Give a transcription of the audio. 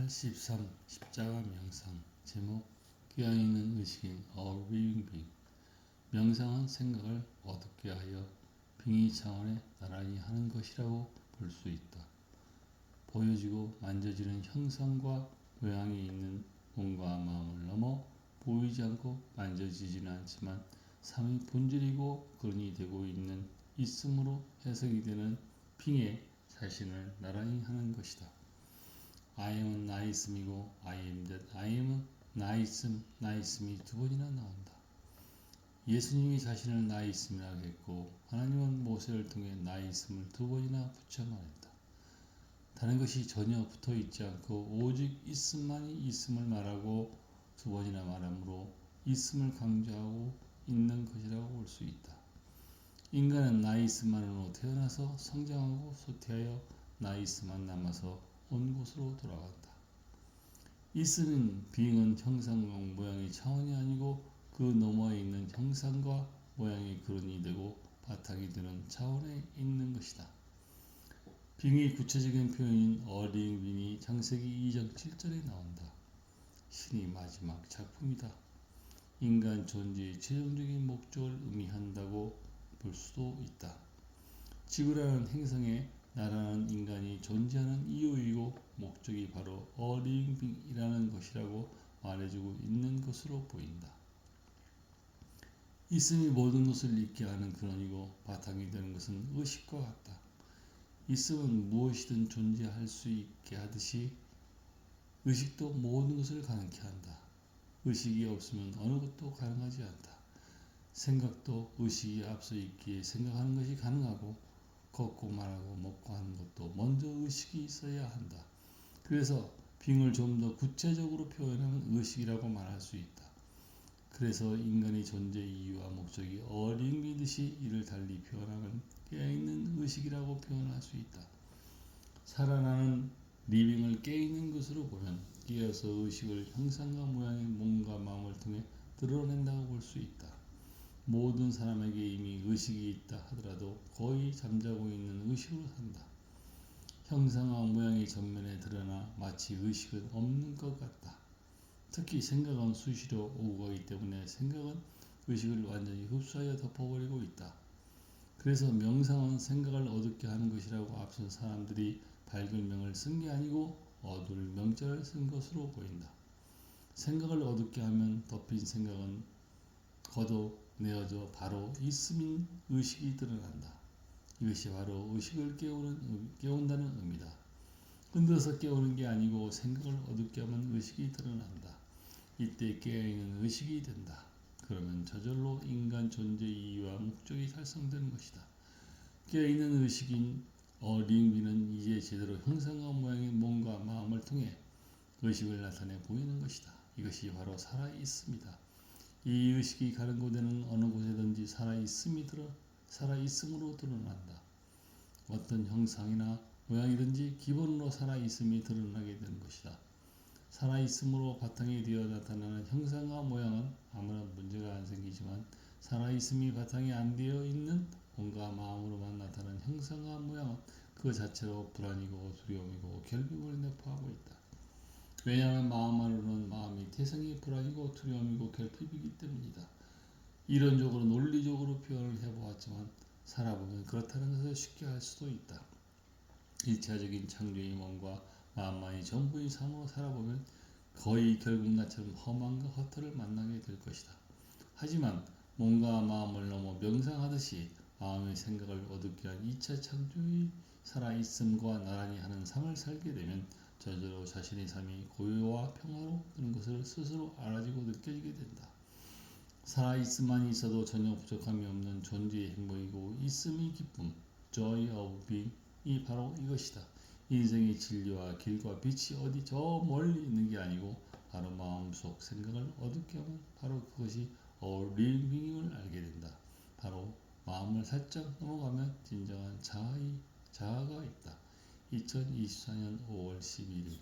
83. 십자가 명상. 제목 깨어있는 의식인 Our Living Being. 명상은 생각을 어둡게 하여 빙의 차원에 나란히 하는 것이라고 볼 수 있다. 보여지고 만져지는 형상과 모양이 있는 몸과 마음을 넘어 보이지 않고 만져지지는 않지만 삶의 본질이고 근원이 되고 있는 있음으로 해석이 되는 빙의 자신을 나란히 하는 것이다. I am은 나 있음이고 I am that I am은 나 있음, 나 있음이 두 번이나 나온다. 예수님이 자신을 나 있음이라고 했고 하나님은 모세를 통해 나 있음을 두 번이나 붙여 말했다. 다른 것이 전혀 붙어 있지 않고 오직 있음만이 있음을 말하고 두 번이나 말하므로 있음을 강조하고 있는 것이라고 볼 수 있다. 인간은 나 있음만으로 태어나서 성장하고 쇠퇴하여 나 있음만 남아서 온 곳으로 돌아간다. 있음인 빙은 형상과 모양의 차원이 아니고 그 너머에 있는 형상과 모양의 근원이 되고 바탕이 되는 차원에 있는 것이다. 빙의 구체적인 표현인 어링 빙이 창세기 2장 7절에 나온다. 신의 마지막 작품이다. 인간 존재의 최종적인 목적을 의미한다고 볼 수도 있다. 지구라는 행성에 나라는 인간이 존재하는 이유이고 목적이 바로 어링빙이라는 것이라고 말해주고 있는 것으로 보인다. 있음이 모든 것을 있게 하는 근원이고 바탕이 되는 것은 의식과 같다. 있음은 무엇이든 존재할 수 있게 하듯이 의식도 모든 것을 가능케 한다. 의식이 없으면 어느 것도 가능하지 않다. 생각도 의식이 앞서 있기에 생각하는 것이 가능하고 걷고 말하고 먹고 하는 것도 먼저 의식이 있어야 한다. 그래서 빙을 좀 더 구체적으로 표현하면 의식이라고 말할 수 있다. 그래서 인간의 존재 이유와 목적이 어린이듯이 이를 달리 표현하면 깨어있는 의식이라고 표현할 수 있다. 살아나는 리빙을 깨어있는 것으로 보면 깨어서 의식을 형상과 모양의 몸과 마음을 통해 드러낸다고 볼 수 있다. 모든 사람에게 이미 의식이 있다 하더라도 거의 잠자고 있는 의식으로 산다. 형상과 모양이 전면에 드러나 마치 의식은 없는 것 같다. 특히 생각은 수시로 오고 가기 때문에 생각은 의식을 완전히 흡수하여 덮어버리고 있다. 그래서 명상은 생각을 어둡게 하는 것이라고 앞선 사람들이 밝을 명을 쓴 게 아니고 어두울 명자를 쓴 것으로 보인다. 생각을 어둡게 하면 덮인 생각은 걷어내어져 바로 있음인 의식이 드러난다. 이것이 바로 의식을 깨운다는 의미다. 흔들어서 깨우는 게 아니고 생각을 어둡게 하면 의식이 드러난다. 이때 깨어있는 의식이 된다. 그러면 저절로 인간 존재 이유와 목적이 달성되는 것이다. 깨어있는 의식인 어링비는 이제 제대로 형상과 모양의 몸과 마음을 통해 의식을 나타내 보이는 것이다. 이것이 바로 살아있습니다. 이 의식이 가는 곳에는 어느 곳에든지 살아있음으로 드러난다. 어떤 형상이나 모양이든지 기본으로 살아있음이 드러나게 되는 것이다. 살아있음으로 바탕이 되어 나타나는 형상과 모양은 아무런 문제가 안 생기지만 살아있음이 바탕이 안 되어 있는 몸과 마음으로만 나타나는 형상과 모양은 그 자체로 불안이고 두려움이고 결핍을 내포하고 있다. 왜냐하면 마음만으로는 마음이 태생이 불안이고 두려움이고 결핍이기 때문이다. 이론적으로 논리적으로 표현을 해보았지만 살아보면 그렇다는 것을 쉽게 알 수도 있다. 일차적인 창조의 몸과 마음만이 전부의 삶으로 살아보면 거의 결국 나처럼 험한과 허탈을 만나게 될 것이다. 하지만 몸과 마음을 넘어 명상하듯이 마음의 생각을 어둡게 한 2차 창조의 살아있음과 나란히 하는 삶을 살게 되면 저절로 자신의 삶이 고요와 평화로운 것을 스스로 알아지고 느껴지게 된다. 살아있음만이 있어도 전혀 부족함이 없는 존재의 행복이고 있음의 기쁨, joy of being이 바로 이것이다. 인생의 진리와 길과 빛이 어디 저 멀리 있는 게 아니고 바로 마음속 생각을 어둡게 하면 바로 그것이 Our Living Being을 알게 된다. 바로 마음을 살짝 넘어가면 진정한 자아가 있다. 2024년 5월 11일